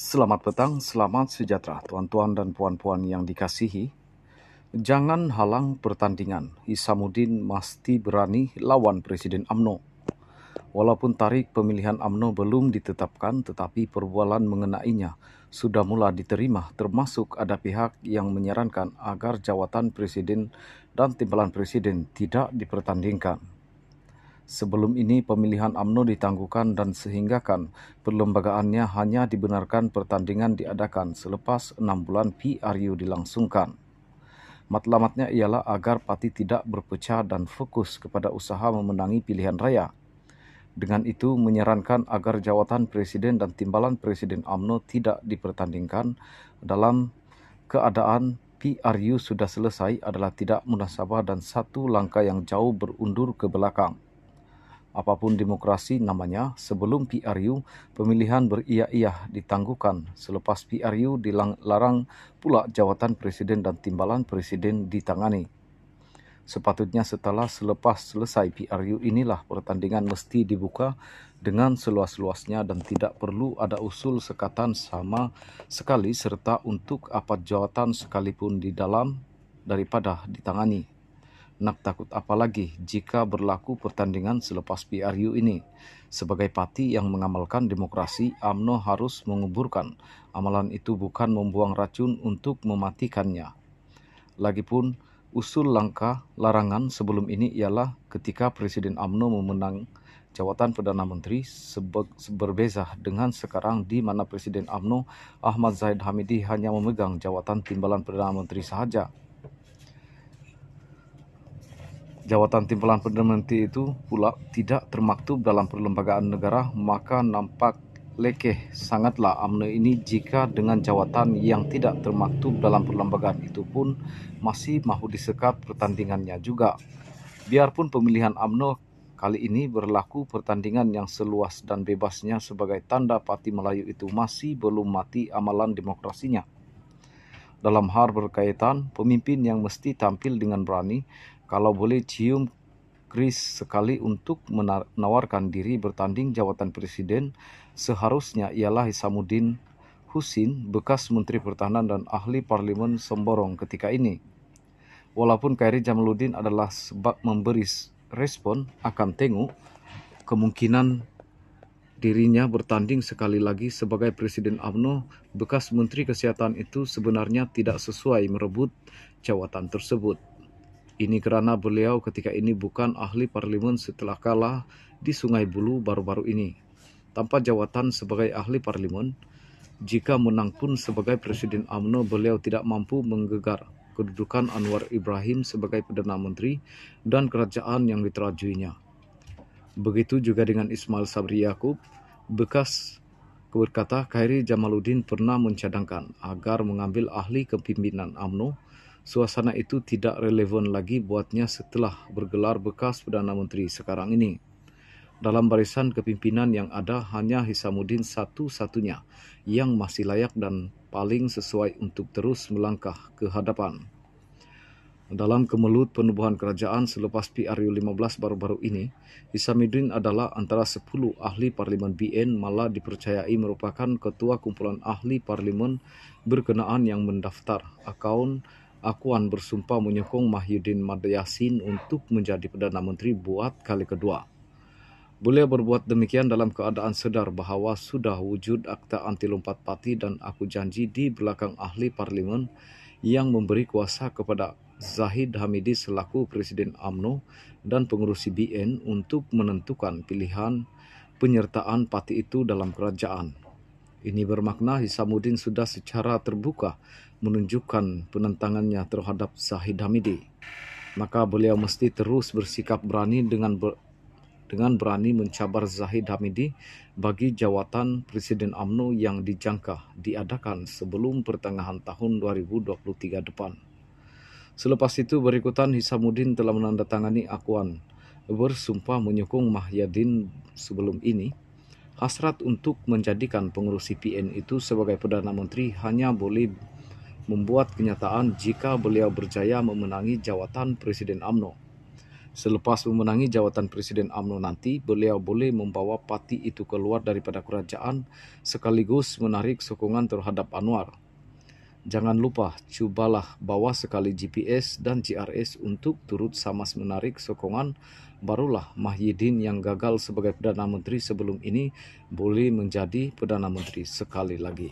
Selamat petang, selamat sejahtera tuan-tuan dan puan-puan yang dikasihi. Jangan halang pertandingan. Hishamuddin mesti berani lawan Presiden UMNO. Walaupun tarikh pemilihan UMNO belum ditetapkan, tetapi perbualan mengenainya sudah mula diterima, termasuk ada pihak yang menyarankan agar jawatan presiden dan timbalan presiden tidak dipertandingkan. Sebelum ini pemilihan UMNO ditangguhkan dan sehinggakan perlembagaannya hanya dibenarkan pertandingan diadakan selepas 6 bulan PRU dilangsungkan. Matlamatnya ialah agar parti tidak berpecah dan fokus kepada usaha memenangi pilihan raya. Dengan itu menyarankan agar jawatan presiden dan timbalan presiden UMNO tidak dipertandingkan dalam keadaan PRU sudah selesai adalah tidak munasabah dan satu langkah yang jauh berundur ke belakang. Apapun demokrasi namanya, sebelum PRU, pemilihan beriah-iah ditangguhkan. Selepas PRU dilarang pula jawatan presiden dan timbalan presiden ditangani. Sepatutnya selepas selesai PRU inilah pertandingan mesti dibuka dengan seluas-luasnya dan tidak perlu ada usul sekatan sama sekali serta untuk apa jawatan sekalipun di dalam daripada ditangani. Nak takut apa lagi jika berlaku pertandingan selepas PRU ini. Sebagai parti yang mengamalkan demokrasi, UMNO harus menguburkan amalan itu, bukan membuang racun untuk mematikannya. Lagipun, usul langkah larangan sebelum ini ialah ketika Presiden UMNO memenang jawatan Perdana Menteri berbeza dengan sekarang di mana Presiden UMNO Ahmad Zahid Hamidi hanya memegang jawatan timbalan Perdana Menteri sahaja. Jawatan timbalan Perdana Menteri itu pula tidak termaktub dalam perlembagaan negara, maka nampak lekeh sangatlah UMNO ini jika dengan jawatan yang tidak termaktub dalam perlembagaan itu pun masih mahu disekat pertandingannya juga. Biarpun pemilihan UMNO kali ini berlaku pertandingan yang seluas dan bebasnya sebagai tanda Parti Melayu itu masih belum mati amalan demokrasinya. Dalam hal berkaitan, pemimpin yang mesti tampil dengan berani, kalau boleh cium keris sekali untuk menawarkan diri bertanding jawatan presiden, seharusnya ialah Hishamuddin Hussein, bekas Menteri Pertahanan dan ahli Parlimen Semborong ketika ini. Walaupun Khairi Jamaluddin adalah sebab memberi respon, akan tengok kemungkinan dirinya bertanding sekali lagi sebagai Presiden UMNO, bekas Menteri Kesihatan itu sebenarnya tidak sesuai merebut jawatan tersebut. Ini kerana beliau ketika ini bukan ahli parlimen setelah kalah di Sungai Buloh baru-baru ini. Tanpa jawatan sebagai ahli parlimen, jika menang pun sebagai Presiden UMNO, beliau tidak mampu menggegar kedudukan Anwar Ibrahim sebagai Perdana Menteri dan kerajaan yang diterajuinya. Begitu juga dengan Ismail Sabri Yaakob, bekas berkata Khairi Jamaluddin pernah mencadangkan agar mengambil ahli kepimpinan UMNO. Suasana itu tidak relevan lagi buatnya setelah bergelar bekas Perdana Menteri sekarang ini. Dalam barisan kepimpinan yang ada, hanya Hishamuddin satu-satunya yang masih layak dan paling sesuai untuk terus melangkah ke hadapan. Dalam kemelut penubuhan kerajaan selepas PRU 15 baru-baru ini, Hishamuddin adalah antara 10 ahli parlimen BN malah dipercayai merupakan ketua kumpulan ahli parlimen berkenaan yang mendaftar akuan bersumpah menyokong Mahyudin Madyasin untuk menjadi Perdana Menteri buat kali kedua. Beliau berbuat demikian dalam keadaan sedar bahawa sudah wujud akta anti lompat parti dan aku janji di belakang ahli parlimen yang memberi kuasa kepada Zahid Hamidi selaku Presiden UMNO dan pengurusi BN untuk menentukan pilihan penyertaan parti itu dalam kerajaan. Ini bermakna Hishamuddin sudah secara terbuka menunjukkan penentangannya terhadap Zahid Hamidi. Maka beliau mesti terus bersikap berani dengan berani mencabar Zahid Hamidi bagi jawatan Presiden UMNO yang dijangka diadakan sebelum pertengahan tahun 2023 depan. Selepas itu berikutan Hishamuddin telah menandatangani akuan bersumpah menyokong Mahyudin sebelum ini. Hasrat untuk menjadikan pengurusi PN itu sebagai Perdana Menteri hanya boleh membuat kenyataan jika beliau berjaya memenangi jawatan Presiden UMNO. Selepas memenangi jawatan Presiden UMNO nanti, beliau boleh membawa parti itu keluar daripada kerajaan sekaligus menarik sokongan terhadap Anwar. Jangan lupa, cubalah bawa sekali GPS dan GRS untuk turut Samas menarik sokongan, barulah Mahyidin yang gagal sebagai Perdana Menteri sebelum ini boleh menjadi Perdana Menteri sekali lagi.